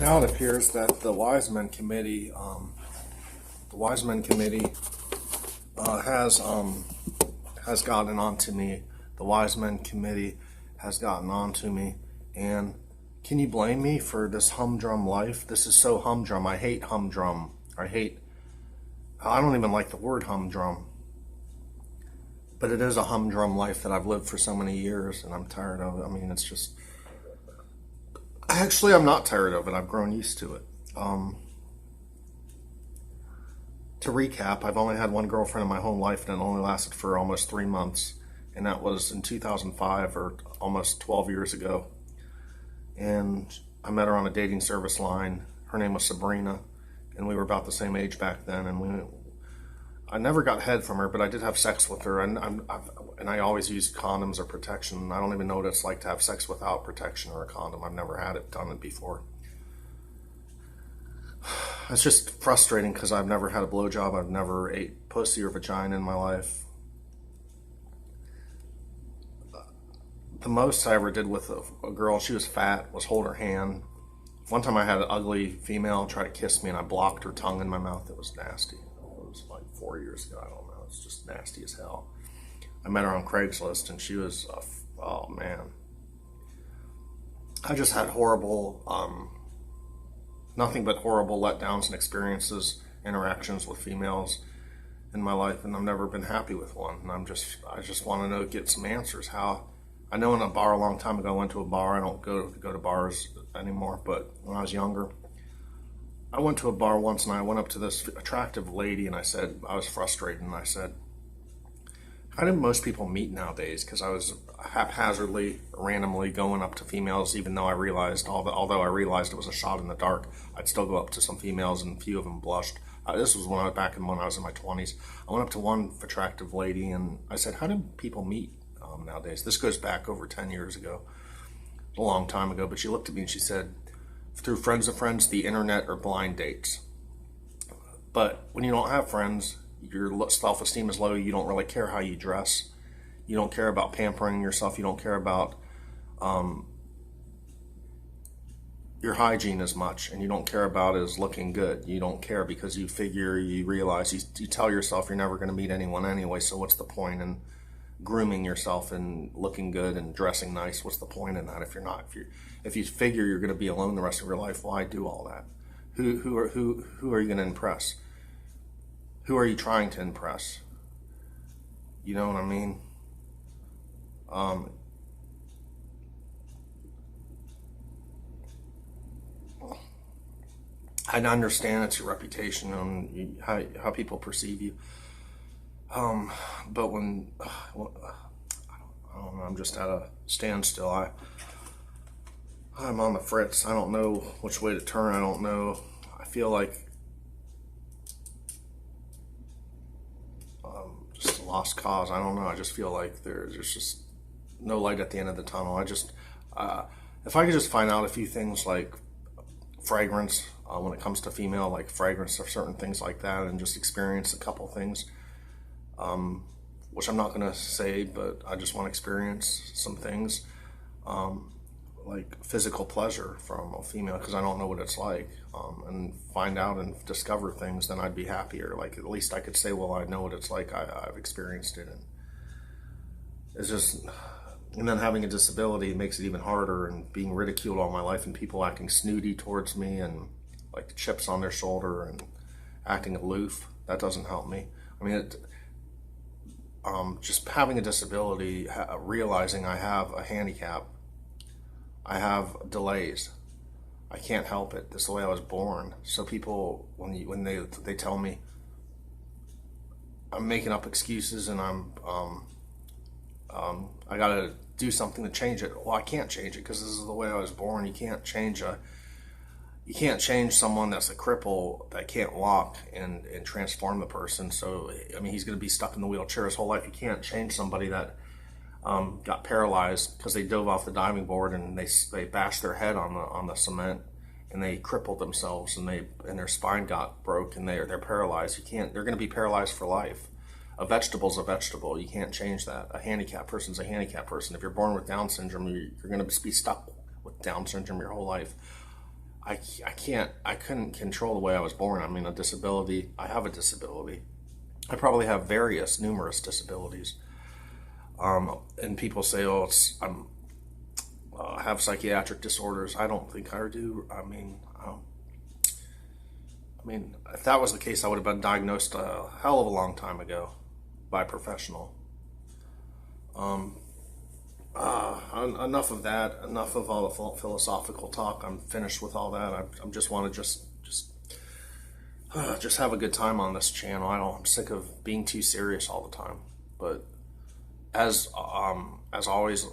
Now it appears that the Wiseman Committee, has gotten onto me. The Wiseman Committee has gotten onto me, and can you blame me for this humdrum life? This is so humdrum. I hate humdrum. I don't even like the word humdrum, but it is a humdrum life that I've lived for so many years, and I'm tired of it. I mean, it's just. Actually, I'm not tired of it. I've grown used to it. To recap, I've only had one girlfriend in my whole life, and it only lasted for almost 3 months. And that was in 2005, or almost 12 years ago. And I met her on a dating service line. Her name was Sabrina, and we were about the same age back then. And I never got head from her, but I did have sex with her. And I always used condoms or protection. I don't even know what it's like to have sex without protection or a condom. I've never had it done before. It's just frustrating because I've never had a blowjob. I've never ate pussy or vagina in my life. The most I ever did with a girl, she was fat, was hold her hand. One time I had an ugly female try to kiss me, and I blocked her tongue in my mouth. It was nasty. It was like 4 years ago. I don't know. It's just nasty as hell. I met her on Craigslist, and she was, oh man. I just had horrible, nothing but horrible letdowns and experiences, interactions with females in my life, and I've never been happy with one. And I just want to get some answers. How? I know in a bar a long time ago, I went to a bar. I don't go to bars anymore, but when I was younger, I went to a bar once, and I went up to this attractive lady, and I said, I was frustrated, and I said, how do most people meet nowadays? Because I was haphazardly, randomly going up to females, even though I realized, although I realized it was a shot in the dark, I'd still go up to some females, and a few of them blushed. This was when I was in my 20s. I went up to one attractive lady, and I said, how do people meet nowadays? This goes back over 10 years ago, a long time ago. But she looked at me and she said, through friends of friends, the internet, or blind dates. But when you don't have friends, your self-esteem is low. You don't really care how you dress. You don't care about pampering yourself. You don't care about your hygiene as much, and you don't care about is looking good. You don't care because you realize, you tell yourself you're never going to meet anyone anyway, so what's the point in grooming yourself and looking good and dressing nice? What's the point in that if you figure you're going to be alone the rest of your life? Why do all that? Who are you going to impress? Who are you trying to impress? You know what I mean? I understand it's your reputation and how people perceive you. But when I don't know, I'm just at a standstill. I'm on the fritz. I don't know which way to turn. I don't know. I feel like just a lost cause. I don't know. I just feel like there's just no light at the end of the tunnel. If I could just find out a few things like fragrance, when it comes to female, like fragrance or certain things like that, and just experience a couple things, which I'm not going to say, but I just want to experience some things, like physical pleasure from a female, because I don't know what it's like, and find out and discover things, then I'd be happier. Like, at least I could say, well, I know what it's like. I've experienced it. And it's just, and then having a disability makes it even harder, and being ridiculed all my life, and people acting snooty towards me, and like chips on their shoulder, and acting aloof. That doesn't help me. I mean, just having a disability, realizing I have a handicap, I have delays. I can't help it. This is the way I was born. So people, when they tell me I'm making up excuses and I gotta do something to change it. Well, I can't change it because this is the way I was born. You can't change someone that's a cripple that can't walk and transform the person. So, I mean, he's going to be stuck in the wheelchair his whole life. You can't change somebody that got paralyzed because they dove off the diving board and they bashed their head on the cement and they crippled themselves and their spine got broke and they're paralyzed. They're going to be paralyzed for life. A vegetable's a vegetable. You can't change that. A handicapped person's a handicapped person. If you're born with Down syndrome, you're going to be stuck with Down syndrome your whole life. I couldn't control the way I was born. I mean, a disability, I have a disability. I probably have numerous disabilities. And people say, oh, I have psychiatric disorders. I don't think I do. I mean, if that was the case, I would have been diagnosed a hell of a long time ago by a professional. Enough of that. Enough of all the philosophical talk. I'm finished with all that. I just want to just have a good time on this channel. I'm sick of being too serious all the time. But as always,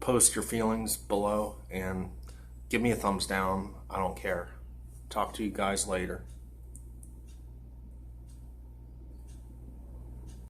post your feelings below and give me a thumbs down. I don't care. Talk to you guys later.